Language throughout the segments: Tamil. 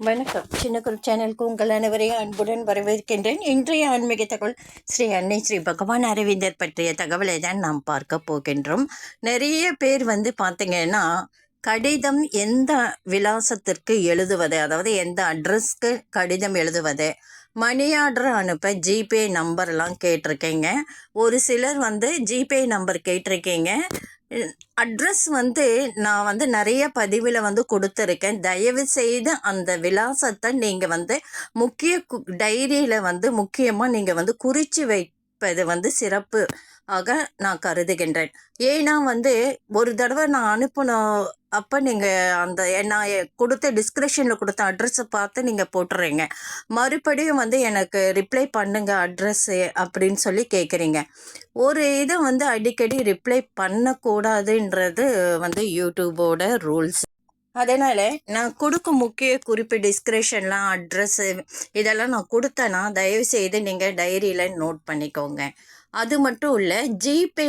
வணக்கம். சின்ன குரு சேனலுக்கு உங்கள் அனைவரையும் அன்புடன் வரவேற்கின்றேன். இன்றைய ஆன்மீக தகவல் ஸ்ரீ அன்னை ஸ்ரீ பகவான் அரவிந்தர் பற்றிய தகவலை தான் நாம் பார்க்க போகின்றோம். நிறைய பேர் பார்த்தீங்கன்னா கடிதம் எந்த விலாசத்திற்கு எழுதுவது, அதாவது எந்த அட்ரஸ்க்கு கடிதம் எழுதுவது, மணி ஆர்டர் அனுப்ப ஜிபே நம்பர்லாம் கேட்டிருக்கீங்க. ஒரு சிலர் ஜிபே நம்பர் கேட்டிருக்கீங்க. அட்ரஸ் நான் நிறைய பதிவில் கொடுத்துருக்கேன். தயவு செய்து அந்த விலாசத்தை நீங்கள் முக்கிய டைரியில் முக்கியமாக நீங்கள் குறித்து வைப்பது சிறப்பு ஆக நான் கருதுகின்றேன். ஏன்னா ஒரு தடவை நான் அனுப்பணும் அப்போ நீங்கள் அந்த நான் கொடுத்த டிஸ்கிரிப்ஷனில் கொடுத்த அட்ரஸை பார்த்து நீங்கள் போட்டுறீங்க. மறுபடியும் எனக்கு ரிப்ளை பண்ணுங்க அட்ரஸ்ஸு அப்படின்னு சொல்லி கேட்குறீங்க. ஒரு இதை அடிக்கடி ரிப்ளை பண்ணக்கூடாதுன்றது யூடியூபோட ரூல்ஸ். அதனால் நான் கொடுக்கும் முக்கிய குறிப்பு டிஸ்கிரிப்ஷன்லாம் அட்ரஸ்ஸு இதெல்லாம் நான் கொடுத்தேன்னா தயவுசெய்து நீங்கள் டைரியில் நோட் பண்ணிக்கோங்க. அது மட்டும் இல்லை, ஜிபே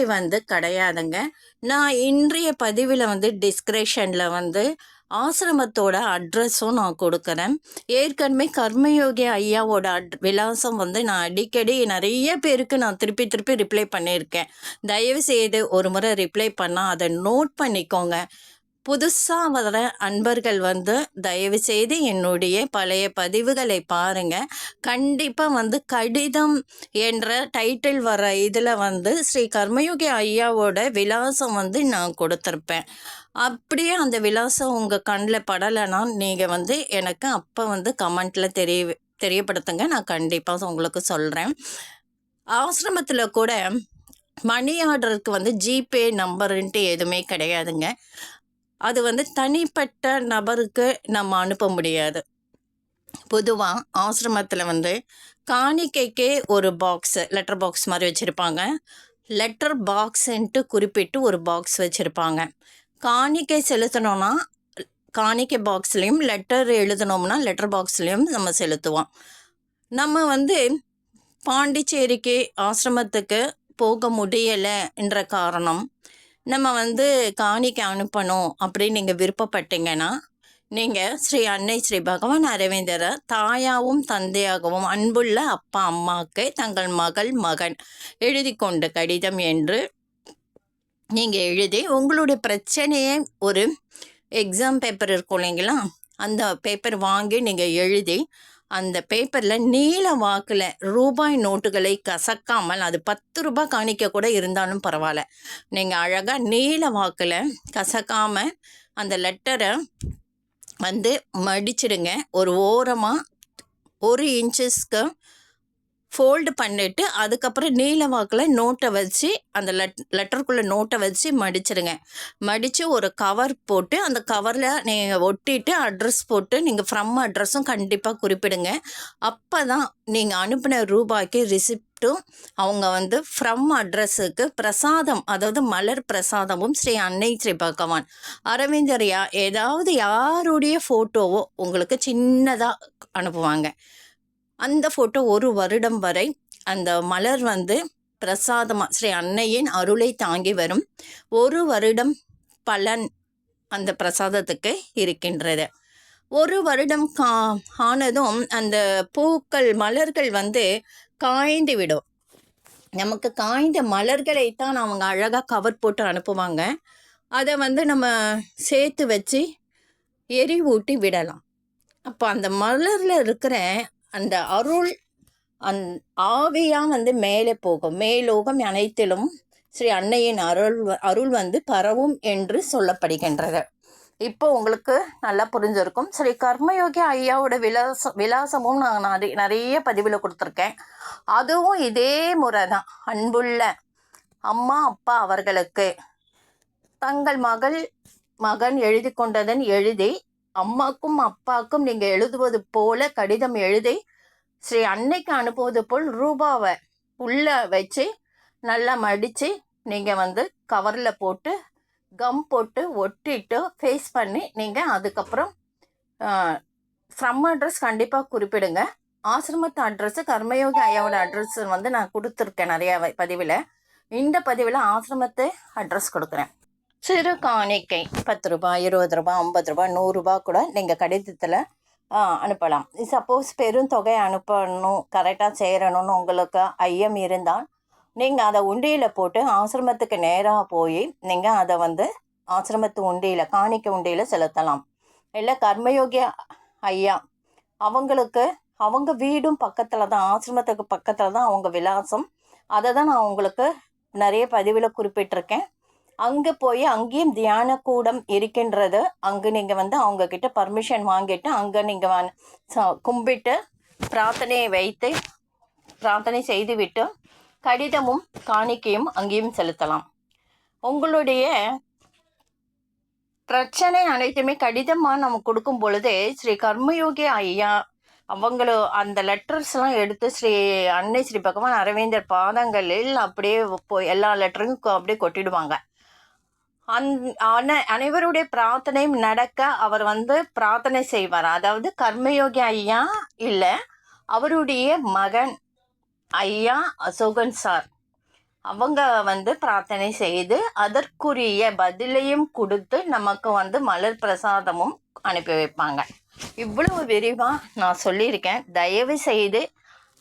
கிடையாதுங்க. நான் இன்றைய பதிவில் டிஸ்கிரிப்ஷனில் ஆசிரமத்தோட அட்ரஸும் நான் கொடுக்குறேன். ஏற்கனவே கர்மயோகி ஐயாவோட விலாசம் நான் அடிக்கடி நிறைய பேருக்கு நான் திருப்பி ரிப்ளை பண்ணியிருக்கேன். தயவு செய்து ஒரு முறை ரிப்ளை பண்ணால் அதை நோட் பண்ணிக்கோங்க. புதுசாக வர அன்பர்கள் தயவு செய்து என்னுடைய பழைய பதிவுகளை பாருங்கள். கண்டிப்பாக கடிதம் என்ற டைட்டில் வர இதில் ஸ்ரீ கர்மயோகி ஐயாவோட விலாசம் நான் கொடுத்துருப்பேன். அப்படியே அந்த விலாசம் உங்கள் கண்ணில் படலைன்னா நீங்கள் எனக்கு அப்போ கமெண்ட்டில் தெரியப்படுத்துங்க. நான் கண்டிப்பாக உங்களுக்கு சொல்கிறேன். ஆசிரமத்தில் கூட மணி ஆர்டருக்கு ஜிபே நம்பருன்ட்டு எதுவுமே கிடையாதுங்க. அது தனிப்பட்ட நபருக்கு நம்ம அனுப்ப முடியாது. பொதுவாக ஆசிரமத்தில் காணிக்கைக்கே ஒரு பாக்ஸு, லெட்டர் பாக்ஸ் மாதிரி வச்சுருப்பாங்க. லெட்டர் பாக்ஸுன்ட்டு குறிப்பிட்டு ஒரு பாக்ஸ் வச்சுருப்பாங்க. காணிக்கை செலுத்தணும்னா காணிக்கை பாக்ஸ்லேயும், லெட்டர் எழுதணும்னா லெட்டர் பாக்ஸ்லேயும் நம்ம செலுத்துவோம். நம்ம பாண்டிச்சேரிக்கு ஆசிரமத்துக்கு போக முடியலைன்ற காரணம், நம்ம காணிக்கை அனுப்பணும் அப்படின்னு நீங்கள் விருப்பப்பட்டீங்கன்னா நீங்கள் ஸ்ரீ அன்னை ஸ்ரீ பகவான் அரவிந்தரை தாயாகவும் தந்தையாகவும் அன்புள்ள அப்பா அம்மாவுக்கு தங்கள் மகன் எழுதி கொண்ட கடிதம் என்று நீங்கள் எழுதி உங்களுடைய பிரச்சனையை ஒரு எக்ஸாம் பேப்பர் இருக்கும் இல்லைங்களா, அந்த பேப்பர் வாங்கி நீங்கள் எழுதி அந்த பேப்பரில் நீல வாக்கில் ரூபாய் நோட்டுகளை கசக்காமல், அது 10 ரூபாய் காணிக்க கூட இருந்தாலும் பரவாயில்ல, நீங்கள் அழகாக நீல வாக்கில் கசக்காமல் அந்த லெட்டரை மடிச்சிடுங்க. ஒரு ஓரமாக 1 இன்ச்சஸ்க்கு ஃபோல்டு பண்ணிவிட்டு அதுக்கப்புறம் நீல வாக்கில் நோட்டை வச்சு அந்த லெட்டருக்குள்ளே நோட்டை வச்சு மடிச்சிடுங்க. மடித்து ஒரு கவர் போட்டு அந்த கவரில் நீங்கள் ஒட்டிட்டு அட்ரஸ் போட்டு நீங்கள் ஃப்ரம் அட்ரஸும் கண்டிப்பாக குறிப்பிடுங்க. அப்போ தான் நீங்கள் அனுப்பின ரூபாய்க்கு ரிசிப்டும் அவங்க ஃப்ரம் அட்ரஸுக்கு பிரசாதம், அதாவது மலர் பிரசாதமும் ஸ்ரீ அன்னை ஸ்ரீ பகவான் அரவிந்தர் ஏதாவது யாருடைய ஃபோட்டோவோ உங்களுக்கு சின்னதாக அனுப்புவாங்க. அந்த ஃபோட்டோ 1 வருடம் வரை அந்த மலர் பிரசாதமாக ஸ்ரீ அன்னையின் அருளை தாங்கி வரும். 1 வருடம் பலன் அந்த பிரசாதத்துக்கு இருக்கின்றது. 1 வருடம் ஆனதும் அந்த பூக்கள் மலர்கள் காய்ந்து விடும். நமக்கு காய்ந்த மலர்களைத்தான் அவங்க அழகாக கவர் போட்டு அனுப்புவாங்க. அதை நம்ம சேர்த்து வச்சு எரிவூட்டி விடலாம். அப்போ அந்த மலரில் இருக்கிற அந்த அருள் ஆவியாக மேலே போகும். மேலோகம் அனைத்திலும் ஸ்ரீ அன்னையின் அருள் பரவும் என்று சொல்லப்படுகின்றது. இப்போ உங்களுக்கு நல்லா புரிஞ்சிருக்கும். ஸ்ரீ கர்மயோகி ஐயாவோட விலாசமும் நான் நிறைய பதிவில் கொடுத்துருக்கேன். அதுவும் இதே முறை தான். அன்புள்ள அம்மா அப்பா அவர்களுக்கு தங்கள் மகன் எழுதி கொண்டதன் எழுதி அம்மாக்கும் அப்பாவுக்கும் நீங்கள் எழுதுவது போல கடிதம் எழுதி ஸ்ரீ அன்னைக்கு அனுப்புவது போல் ரூபாவை உள்ளே வச்சு நல்லா மடித்து நீங்கள் கவரில் போட்டு கம் போட்டு ஒட்டிட்டு ஃபேஸ் பண்ணி நீங்கள் அதுக்கப்புறம் ஃப்ரம் அட்ரஸ் கண்டிப்பாக குறிப்பிடுங்க. ஆசிரமத்து அட்ரஸ்ஸு கர்மயோகி ஐயாவோட அட்ரஸ் நான் கொடுத்துருக்கேன் நிறையா பதிவில். இந்த பதிவில் ஆசிரமத்து அட்ரஸ் கொடுக்குறேன். சிறு காணிக்கை 10 ரூபாய், 20 ரூபாய், 50 ரூபாய், 100 ரூபாய் கூட நீங்கள் கடிதத்தில் அனுப்பலாம். சப்போஸ் பெருந்தொகை அனுப்பணும், கரெக்டாக சேரணும்னு உங்களுக்கு ஐயம் இருந்தால் நீங்கள் அதை உண்டியில் போட்டு ஆசிரமத்துக்கு நேராக போய் நீங்கள் அதை வந்து ஆசிரமத்து உண்டியில், காணிக்கை உண்டியில் செலுத்தலாம். இல்லை கர்மயோகி ஐயா அவங்களுக்கு அவங்க வீடும் பக்கத்தில் தான், ஆசிரமத்துக்கு பக்கத்தில் தான் அவங்க விலாசம். அதை தான் நான் உங்களுக்கு நிறைய பதிவில் குறிப்பிட்டிருக்கேன். அங்கே போய் அங்கேயும் தியான கூடம் இருக்கின்றது. அங்கே நீங்கள் வந்து அவங்கக்கிட்ட பர்மிஷன் வாங்கிட்டு அங்கே நீங்கள் கும்பிட்டு பிரார்த்தனையை வைத்து பிரார்த்தனை செய்துவிட்டு கடிதமும் காணிக்கையும் அங்கேயும் செலுத்தலாம். உங்களுடைய பிரச்சனை அனைத்துமே கடிதமாக நம்ம கொடுக்கும் பொழுது ஸ்ரீ கர்மயோகி ஐயா அவங்கள அந்த லெட்டர்ஸ்லாம் எடுத்து ஸ்ரீ அன்னை ஸ்ரீ பகவான் அரவிந்தர் பாதங்களில் அப்படியே எல்லா லெட்டரையும் அப்படியே கொட்டிடுவாங்க. அனைவருடைய பிரார்த்தனையும் நடக்க அவர் வந்து பிரார்த்தனை செய்வார். அதாவது கர்மயோகி ஐயா இல்லை, அவருடைய மகன் ஐயா அசோகன் சார் அவங்க வந்து பிரார்த்தனை செய்து அதற்குரிய பதிலையும் கொடுத்து நமக்கு வந்து மலர் பிரசாதமும் அனுப்பி வைப்பாங்க. இவ்வளவு விரிவாக நான் சொல்லியிருக்கேன். தயவு செய்து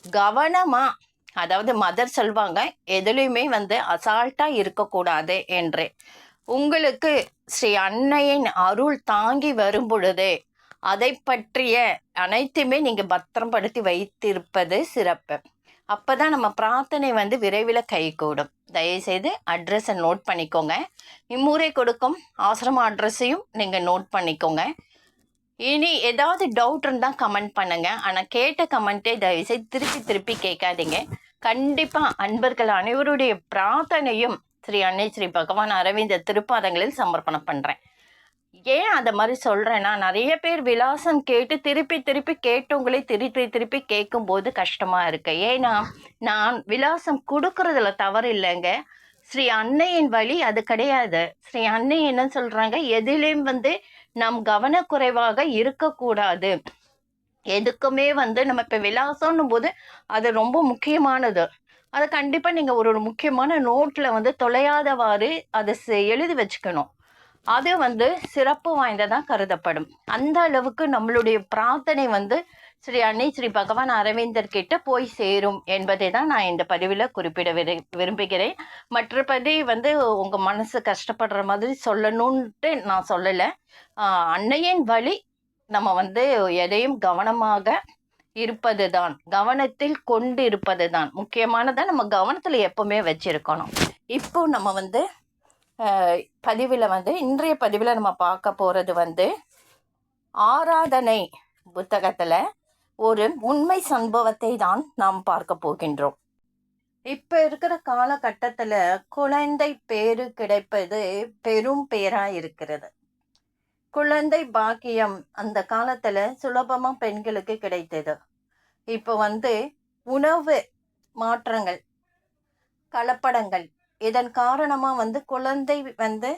கவனமாக, அதாவது மதர் சொல்வாங்க எதுலேயுமே வந்து அசால்ட்டாக இருக்கக்கூடாது என்று. உங்களுக்கு ஸ்ரீ அன்னையின் அருள் தாங்கி வரும் பொழுது அதை பற்றிய அனைத்துமே நீங்கள் பத்திரப்படுத்தி வைத்திருப்பது சிறப்பு. அப்போ தான் நம்ம பிரார்த்தனை வந்து விரைவில் கைகூடும். தயவுசெய்து அட்ரஸை நோட் பண்ணிக்கோங்க. இம்முறை கொடுக்கும் ஆசிரம அட்ரஸையும் நீங்கள் நோட் பண்ணிக்கோங்க. இனி ஏதாவது டவுட் இருந்தால் கமெண்ட் பண்ணுங்கள். ஆனால் கேட்ட கமெண்ட்டே தயவுசெய்து திருப்பி கேட்காதீங்க. கண்டிப்பாக அன்பர்கள் அனைவருடைய பிரார்த்தனையும் ஸ்ரீ அன்னை ஸ்ரீ பகவான் அரவிந்த திருப்பாதங்களில் சமர்ப்பணம் பண்ணுறேன். ஏன் அதை மாதிரி சொல்கிறேன்னா, நிறைய பேர் விலாசம் கேட்டு திருப்பி கேட்டவங்களே திருப்பி கேட்கும்போது கஷ்டமாக இருக்குது. ஏன்னா நான் விலாசம் கொடுக்கறதுல தவறு இல்லைங்க. ஸ்ரீ அன்னையின் வழி அது கிடையாது. ஸ்ரீ அன்னை என்ன சொல்கிறாங்க, எதிலையும் வந்து நம் கவனக்குறைவாக இருக்கக்கூடாது. எதுக்குமே வந்து நம்ம இப்போ விலாசம்னும் போது அது ரொம்ப முக்கியமானது. அதை கண்டிப்பாக நீங்கள் ஒரு முக்கியமான நோட்டில் வந்து தொலையாதவாறு அதை எழுதி வச்சுக்கணும். அது வந்து சிறப்பு வாய்ந்ததாக கருதப்படும். அந்த அளவுக்கு நம்மளுடைய பிரார்த்தனை வந்து ஸ்ரீ அன்னை ஸ்ரீ பகவான் அரவிந்தர் கிட்ட போய் சேரும் என்பதை தான் நான் இந்த பதிவில் குறிப்பிட விரும்புகிறேன். மற்றபடி வந்து உங்கள் மனசு கஷ்டப்படுற மாதிரி சொல்லணுன்ட்டு நான் சொல்லலை. அன்னையின் வழி நம்ம வந்து எதையும் கவனமாக இருப்பது தான், கவனத்தில் கொண்டு இருப்பது தான் முக்கியமானதான். நம்ம கவனத்தில் எப்பவுமே வச்சிருக்கணும். இப்போ நம்ம வந்து பதிவில் வந்து இன்றைய பதிவில் நம்ம பார்க்க போகிறது வந்து ஆராதனை புத்தகத்தில் ஒரு உண்மை சம்பவத்தை தான் நாம் பார்க்க போகின்றோம். இப்போ இருக்கிற காலகட்டத்தில் குழந்தை பேரு கிடைப்பது பெரும் பேராக இருக்கிறது. குழந்தை பாக்கியம் அந்த காலத்தில் சுலபமாக பெண்களுக்கு கிடைத்தது. இப்போ வந்து உணவு மாற்றங்கள், கலப்படங்கள், இதன் காரணமாக வந்து குழந்தை வந்து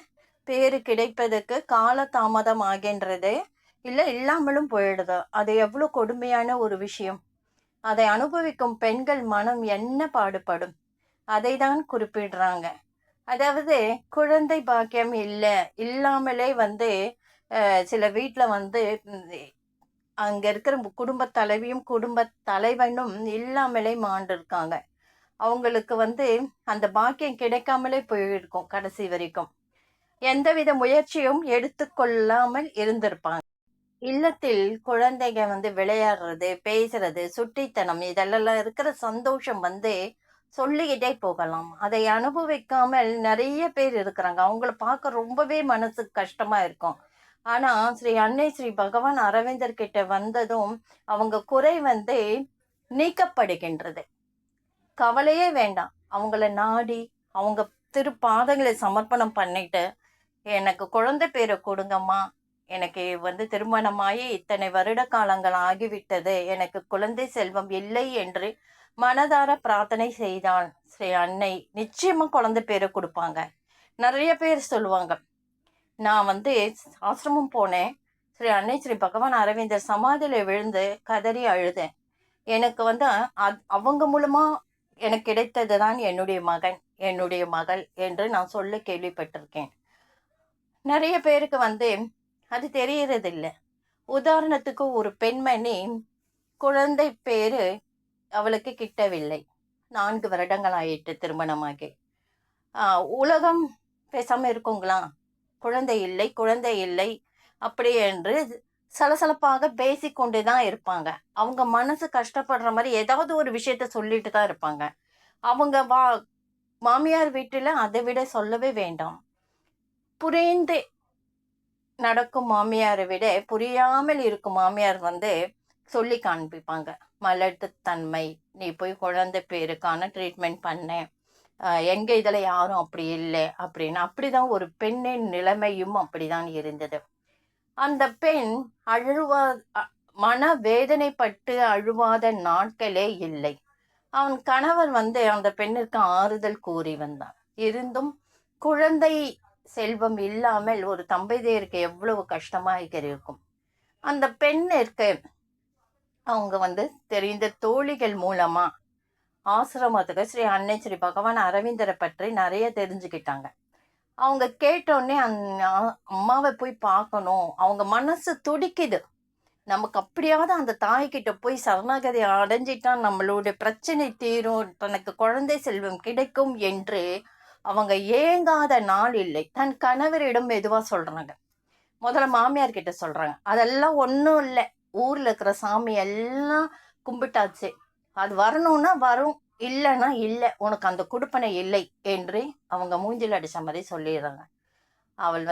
பேரு கிடைப்பதற்கு கால தாமதம் ஆகின்றது, இல்லை இல்லாமலும் போயிடுது. அது எவ்வளோ கொடுமையான ஒரு விஷயம். அதை அனுபவிக்கும் பெண்கள் மனம் என்ன பாடுபடும், அதை தான் குறிப்பிடுறாங்க. அதாவது குழந்தை பாக்கியம் இல்லாமலே வந்து சில வீட்டில் வந்து அங்கே இருக்கிற குடும்ப தலைவியும் குடும்ப தலைவனும் இல்லாமலே மாண்டிருக்காங்க. அவங்களுக்கு வந்து அந்த பாக்கியம் கிடைக்காமலே போயிருக்கும். கடைசி வரைக்கும் எந்தவித முயற்சியும் எடுத்துக்கொள்ளாமல் இருந்திருப்பாங்க. இல்லத்தில் குழந்தைங்க வந்து விளையாடுறது, பேசுறது, சுட்டித்தனம், இதெல்லாம் இருக்கிற சந்தோஷம் வந்து சொல்லிக்கிட்டே போகலாம். அதை அனுபவிக்காமல் நிறைய பேர் இருக்கிறாங்க. அவங்கள பார்க்க ரொம்பவே மனசுக்கு கஷ்டமா இருக்கும். ஆனா ஸ்ரீ அன்னை ஸ்ரீ பகவான் அரவிந்தர் கிட்ட வந்ததும் அவங்க குறை வந்து நீக்கப்படுகின்றது. கவலையே வேண்டாம். அவங்கள நாடி அவங்க திருப்பாதங்களை சமர்ப்பணம் பண்ணிட்டு, எனக்கு குழந்தை பேரை கொடுங்கம்மா, எனக்கு வந்து திருமணமாகி இத்தனை வருட காலங்கள் ஆகிவிட்டது, எனக்கு குழந்தை செல்வம் இல்லை என்று மனதார பிரார்த்தனை செய்தான் ஸ்ரீ அன்னை நிச்சயமா குழந்தை பேரை கொடுப்பாங்க. நிறைய பேர் சொல்லுவாங்க, நான் வந்து ஆசிரமம் போனேன், ஸ்ரீ அன்னை ஸ்ரீ பகவான் அரவிந்தர் சமாதியில விழுந்து கதறி அழுதேன், எனக்கு வந்து அவங்க மூலமா எனக்கு கிடைத்தது தான் என்னுடைய மகன், என்னுடைய மகள் என்று நான் சொல்ல கேள்விப்பட்டிருக்கேன். நிறைய பேருக்கு வந்து அது தெரியறதில்லை. உதாரணத்துக்கு ஒரு பெண்மணி குழந்தை பேரு அவளுக்கு கிட்டவில்லை. 4 வருடங்கள் ஆயிட்டு திருமணமாகி. உலகம் பேசாம இருக்குங்களா? குழந்தை இல்லை, குழந்தை இல்லை அப்படி என்று சலசலப்பாக பேசிக்கொண்டே தான் இருப்பாங்க. அவங்க மனசு கஷ்டப்படுற மாதிரி ஏதாவது ஒரு விஷயத்த சொல்லிட்டு தான் இருப்பாங்க. அவங்க மாமியார் வீட்டுல அதை விட சொல்லவே வேண்டாம். புரிந்து நடக்கும் மாமியாரை விட புரியாமல் இருக்கும் மாமியார் சொல்லி காண்பிப்பாங்க. மலட்டுத்தன்மை, நீ போய் குழந்தை பேருக்கான ட்ரீட்மெண்ட் பண்ண, எங்க இதுல யாரும் அப்படி இல்லை அப்படின்னு. அப்படிதான் ஒரு பெண்ணின் நிலைமையும் அப்படிதான் இருந்தது. அந்த பெண் மன வேதனைப்பட்டு அழுவாத நாட்களே இல்லை. அவன் கணவர் அந்த பெண்ணிற்கு ஆறுதல் கூறி வந்தான். இருந்தும் குழந்தை செல்வம் இல்லாமல் ஒரு தம்பதியருக்கு எவ்வளவு கஷ்டமாக இருக்கும். அந்த பெண்ணிற்கு அவங்க தெரிந்த தோழிகள் மூலமா ஆசிரமத்துக்கு ஸ்ரீ அன்னை ஸ்ரீ பகவான் அரவிந்தரை பற்றி நிறைய தெரிஞ்சுக்கிட்டாங்க. அவங்க கேட்டோடனே அம்மாவை போய் பார்க்கணும், அவங்க மனசு துடிக்குது. நமக்கு அப்படியாவது அந்த தாய்கிட்ட போய் சரணாகதி அடைஞ்சிட்டா நம்மளுடைய பிரச்சனை தீரும், தனக்கு குழந்தை செல்வம் கிடைக்கும் என்று அவங்க ஏங்காத நாள் இல்லை. தன் கணவரிடம் மெதுவா சொல்றாங்க. முதல்ல மாமியார் கிட்ட சொல்றாங்க, அதெல்லாம் ஒன்றும் இல்லை, ஊர்ல இருக்கிற சாமி எல்லாம் கும்பிட்டாச்சு, அது வரணும்னா வரும், இல்லைன்னா இல்லை, உனக்கு அந்த குடுப்பனை இல்லை என்று அவங்க மூஞ்சில் அடிச்ச மாதிரி சொல்லிடுறாங்க. அவள்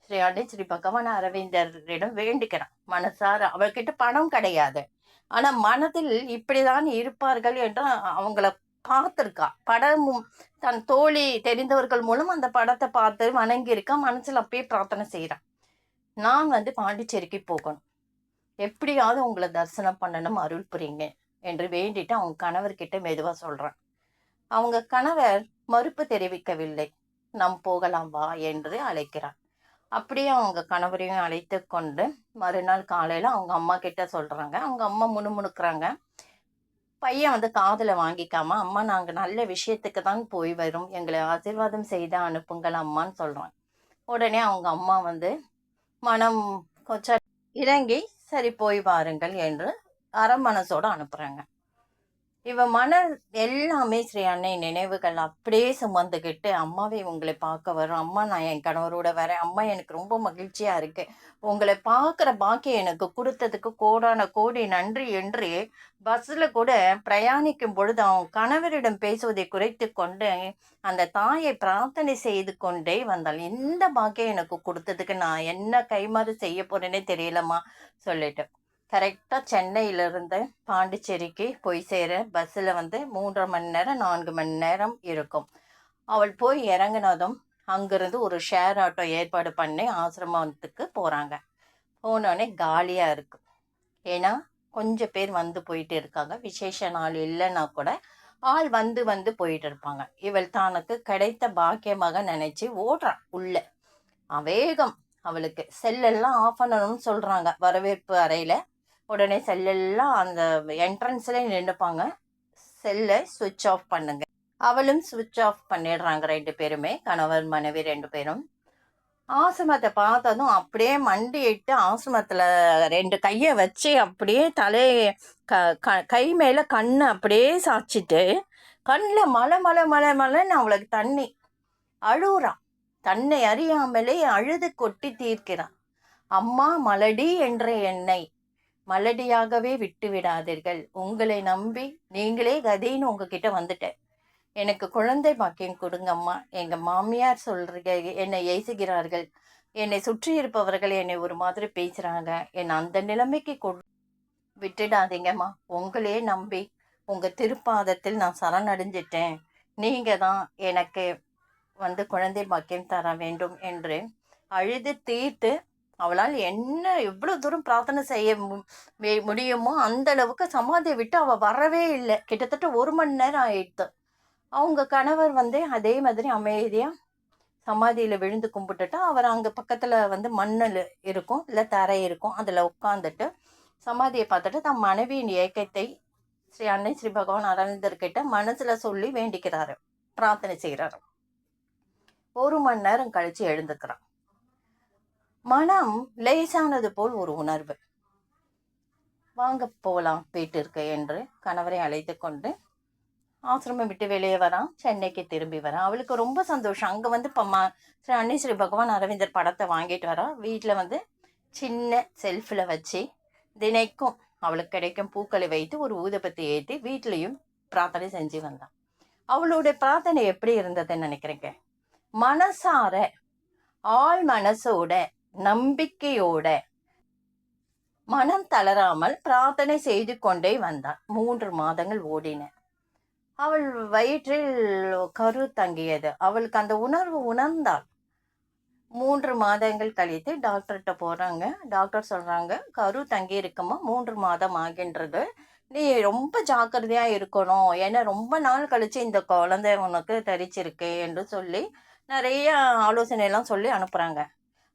ஸ்ரீ அன்னை ஸ்ரீ பகவான் அரவிந்தரிடம் வேண்டிக்கிறான் மனசார. அவள்கிட்ட பணம் கிடையாது, ஆனா மனதில் இப்படிதான் இருப்பார்கள் என்று அவங்கள பார்த்துருக்கா. படமும் தன் தோழி தெரிந்தவர்கள் மூலம் அந்த படத்தை பார்த்து வணங்கியிருக்கா. மனசுல அப்பயே பிரார்த்தனை செய்யறான், நான் பாண்டிச்சேரிக்கு போகணும், எப்படியாவது உங்களை தரிசனம் பண்ணணும், அருள் புரியுங்க என்று வேண்டிட்டு அவங்க கணவர்கிட்ட மெதுவா சொல்றான். அவங்க கணவர் மறுப்பு தெரிவிக்கவில்லை. நாம் போகலாம் வா என்று அழைக்கிறான். அப்படியே அவங்க கணவரையும் அழைத்து கொண்டு மறுநாள் காலையில அவங்க அம்மா கிட்ட சொல்றாங்க. அவங்க அம்மா முணுமுணுக்குறாங்க. பையன் காதுல வாங்கிக்காம, அம்மா நாங்க நல்ல விஷயத்துக்கு தான் போய் வரும், எங்களை ஆசீர்வாதம் செய்து அனுப்புங்கள் அம்மான்னு சொல்றான். உடனே அவங்க அம்மா மனம் கொஞ்சம் இறங்கி சரி போய் வாருங்கள் என்று அரமனசோட அனுப்புறாங்க. இவ மன எல்லாமே ஸ்ரீ அன்னை நினைவுகள் அப்படியே சுமந்துக்கிட்டு, அம்மாவே உங்களை பார்க்க வரும், அம்மா நான் என் கணவரோட வரேன், அம்மா எனக்கு ரொம்ப மகிழ்ச்சியா இருக்கு, உங்களை பார்க்குற பாக்கியம் எனக்கு கொடுத்ததுக்கு கோடான கோடி நன்றி என்று பஸ்ல கூட பிரயாணிக்கும் பொழுது அவன் கணவரிடம் பேசுவதை குறைத்து கொண்டு அந்த தாயை பிரார்த்தனை செய்து கொண்டே வந்தாள். இந்த பாக்கியம் எனக்கு கொடுத்ததுக்கு நான் என்ன கைமாறு செய்ய போறேன்னே தெரியலம்மா சொல்லிட்டு கரெக்டாக சென்னையிலிருந்து பாண்டிச்சேரிக்கு போய் சேர பஸ்ஸில் 3.5 மணி நேரம் 4 மணி நேரம் இருக்கும். அவள் போய் இறங்கினதும் அங்கிருந்து ஒரு ஷேர் ஆட்டோ ஏற்பாடு பண்ணி ஆசிரமத்துக்கு போகிறாங்க. போனோடனே காலியாக இருக்கு. ஏன்னா கொஞ்சம் பேர் போயிட்டு இருக்காங்க. விசேஷ நாள் இல்லைன்னா கூட ஆள் வந்து போயிட்டு இருப்பாங்க. இவள் தனக்கு கிடைத்த பாக்கியமாக நினைச்சு ஓடுறான் உள்ள. வேகம் அவளுக்கு. செல்லெல்லாம் ஆஃப் பண்ணணும்னு சொல்றாங்க வரவேற்பு அறையில. உடனே செல்லெல்லாம் அந்த என்ட்ரன்ஸ்ல நின்றுப்பாங்க, செல்லை சுவிட்ச் ஆஃப் பண்ணுங்க. அவளும் சுவிட்ச் ஆஃப் பண்ணிடுறாங்க 2 பேருமே, கணவர் மனைவி 2 பேரும். ஆசிரமத்தை பார்த்ததும் அப்படியே மண்டிட்டு ஆசிரமத்துல 2 கையை வச்சு அப்படியே கை மேல கண்ணு அப்படியே சாய்ச்சிட்டு கண்ணில் மலைன்னு அவளுக்கு தண்ணி அழுகுறான். தன்னை அறியாமலே அழுது கொட்டி தீர்க்கிறான். அம்மா மலடி என்ற என்னை மலடியாகவே விட்டு விடாதீர்கள், உங்களை நம்பி நீங்களே கதின்னு உங்ககிட்ட வந்துட்டேன், எனக்கு குழந்தை பாக்கியம் கொடுங்கம்மா. எங்க மாமியார் சொல்றீங்க, என்னை ஏசுகிறார்கள், என்னை சுற்றி இருப்பவர்கள் என்னை ஒரு மாதிரி பேசுறாங்க, என்னை அந்த நிலைமைக்கு விட்டுடாதீங்கம்மா, உங்களே நம்பி உங்க திருப்பாதத்தில் நான் சரணடைஞ்சிட்டேன், நீங்க தான் எனக்கு குழந்தை பாக்கியம் தர வேண்டும் என்று அழுது தீர்த்து அவளால் என்ன எவ்வளவு தூரம் பிரார்த்தனை செய்ய முடியுமோ அந்த அளவுக்கு சமாதியை விட்டு அவள் வரவே இல்லை. கிட்டத்தட்ட 1 மணி நேரம் ஆயிடுத்து. அவங்க கணவர் அதே மாதிரி அமைதியா சமாதியில விழுந்து கும்பிட்டுட்டு அவர் அங்க பக்கத்துல மண்ணில் இருக்கும், இல்லை தரை இருக்கும், அதுல உட்காந்துட்டு சமாதியை பார்த்துட்டு தன் மனைவியின் ஏக்கத்தை ஸ்ரீ அன்னை ஸ்ரீ பகவான் அரவிந்தர்கிட்ட மனசுல சொல்லி வேண்டிக்கிறாரு, பிரார்த்தனை செய்யறாரு. 1 மணி நேரம் கழிச்சு எழுந்துக்கிறான். மனம் லேசானது போல் ஒரு உணர்வு. வாங்க போகலாம் வீட்டிற்கு என்று கணவரை அழைத்து கொண்டு ஆசிரமம் விட்டு வெளியே வரான். சென்னைக்கு திரும்பி வரான். அவளுக்கு ரொம்ப சந்தோஷம். அங்கே வந்து ஸ்ரீ அன்னை ஸ்ரீ பகவான் அரவிந்தர் படத்தை வாங்கிட்டு வரா. வீட்டில் வந்து சின்ன செல்ஃபில் வச்சு தினைக்கும் அவளுக்கு கிடைக்கும் பூக்களை வைத்து ஒரு ஊதுபத்தி ஏற்றி வீட்லேயும் பிரார்த்தனை செஞ்சு வந்தான். அவளுடைய பிரார்த்தனை எப்படி இருந்ததுன்னு நினைக்கிறேங்க. மனசார ஆள் மனசோட நம்பிக்கையோட மனம் தளராமல் பிரார்த்தனை செய்து கொண்டே வந்தான். 3 மாதங்கள் ஓடின. அவள் வயிற்றில் கரு தங்கியது. அவளுக்கு அந்த உணர்வு உணர்ந்தாள். 3 மாதங்கள் கழித்து டாக்டர்கிட்ட போறாங்க. டாக்டர் சொல்றாங்க, கரு தங்கி இருக்குமா, 3 மாதம் ஆகின்றது, நீ ரொம்ப ஜாக்கிரதையா இருக்கணும், ஏன்னா ரொம்ப நாள் கழிச்சு இந்த குழந்தை உனக்கு தரிச்சிருக்கு என்று சொல்லி நிறைய ஆலோசனை எல்லாம் சொல்லி அனுப்புறாங்க.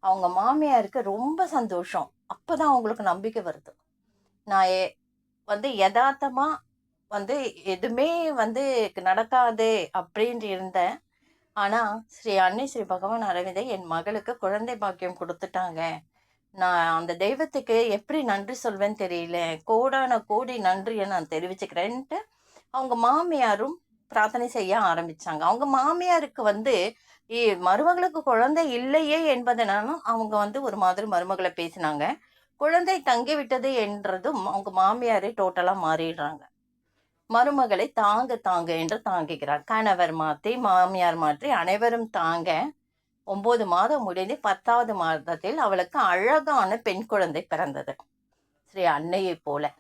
அவங்க மாமியாருக்கு ரொம்ப சந்தோஷம். அப்பதான் அவங்களுக்கு நம்பிக்கை வருது. நான் வந்து யதார்த்தமா வந்து எதுவுமே வந்து நடக்காது அப்படின்ட்டு இருந்தேன். ஆனால் ஸ்ரீ அன்னை ஸ்ரீ பகவான் அரவிந்தர் என் மகளுக்கு குழந்தை பாக்கியம் கொடுத்துட்டாங்க. நான் அந்த தெய்வத்துக்கு எப்படி நன்றி சொல்வேன்னு தெரியல. கோடான கோடி நன்றியை நான் தெரிவிச்சுக்கிறேன்ட்டு அவங்க மாமியாரும் பிரார்த்தனை செய்ய ஆரம்பிச்சாங்க. அவங்க மாமியாருக்கு வந்து மருமகளுக்கு குழந்தை இல்லையே என்பதனாலும் அவங்க வந்து ஒரு மாதிரி மருமகளை பேசினாங்க. குழந்தை தங்கிவிட்டது என்றதும் அவங்க மாமியாரே டோட்டலாக மாறிடுறாங்க. மருமகளை தாங்க என்று தாங்குகிறார். கணவர் மாற்றி மாமியார் மாற்றி அனைவரும் தாங்க 9 மாதம் முடிந்து 10வது மாதத்தில் அவளுக்கு அழகான பெண் குழந்தை பிறந்தது. ஸ்ரீ அன்னையை போல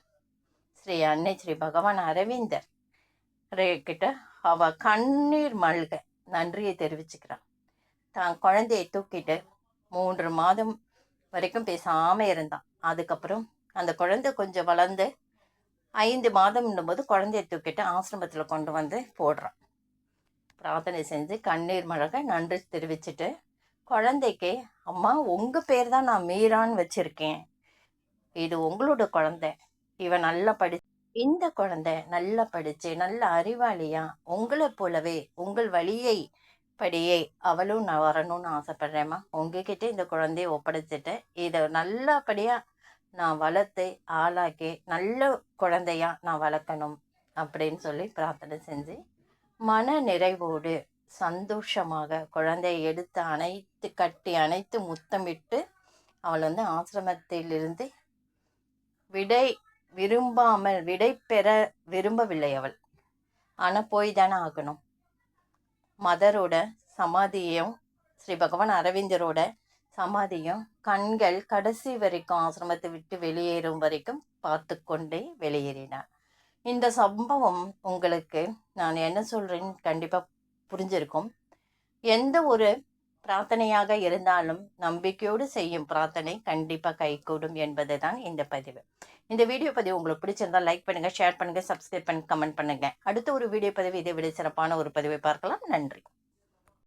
ஸ்ரீ அன்னை ஸ்ரீ பகவான் அரவிந்தர் கிட்ட அவ கண்ணீர் மல்க நன்றியை தெரிவிச்சுக்கிறான். தான் குழந்தையை தூக்கிட்டு 3 மாதம் வரைக்கும் பேசாம இருந்தான். அதுக்கப்புறம் அந்த குழந்தை கொஞ்சம் வளர்ந்து 5 மாதம்னும் போது குழந்தைய தூக்கிட்டு ஆசிரமத்தில் கொண்டு வந்து போடுறான். பிரார்த்தனை செஞ்சு கண்ணீர் மழக நன்றி தெரிவிச்சுட்டு குழந்தைக்கு, அம்மா உங்கள் பேர் தான் நான் மீரான்னு வச்சுருக்கேன், இது உங்களோட குழந்தை, இவன் நல்லா இந்த குழந்தை நல்லா படித்து நல்ல அறிவாளியா உங்களை போலவே உங்கள் வழியை படியே அவளும் நான் வரணும்னு ஆசைப்படுறேம்மா. உங்ககிட்ட இந்த குழந்தைய ஒப்படைச்சிட்டு இதை நல்லபடியாக நான் வளர்த்து ஆளாக்கி நல்ல குழந்தையா நான் வளர்க்கணும் அப்படின்னு சொல்லி பிரார்த்தனை செஞ்சு மன நிறைவோடு சந்தோஷமாக குழந்தையை எடுத்து கட்டி அணைத்து முத்தமிட்டு அவள் வந்து ஆசிரமத்திலிருந்து விடை பெற விரும்பவில்லை அவள். ஆனால் போய் தானே ஆகணும். மதரோட சமாதியும் ஸ்ரீ பகவான் அரவிந்தரோட சமாதியும் கண்கள் கடைசி வரைக்கும் ஆசிரமத்தை விட்டு வெளியேறும் வரைக்கும் பார்த்து கொண்டே வெளியேறினார். இந்த சம்பவம் உங்களுக்கு நான் என்ன சொல்கிறேன்னு கண்டிப்பாக புரிஞ்சிருக்கும். எந்த ஒரு பிரார்த்தனையாக இருந்தாலும் நம்பிக்கையோடு செய்யும் பிரார்த்தனை கண்டிப்பாக கைகூடும் என்பது தான் இந்த பதிவு. இந்த வீடியோ பதிவு உங்களுக்கு பிடிச்சிருந்தால் லைக் பண்ணுங்கள், ஷேர் பண்ணுங்கள், சப்ஸ்கிரைப் பண்ணி கமெண்ட் பண்ணுங்கள். அடுத்த ஒரு வீடியோ பதிவு இதை விட சிறப்பான ஒரு பதிவை பார்க்கலாம். நன்றி.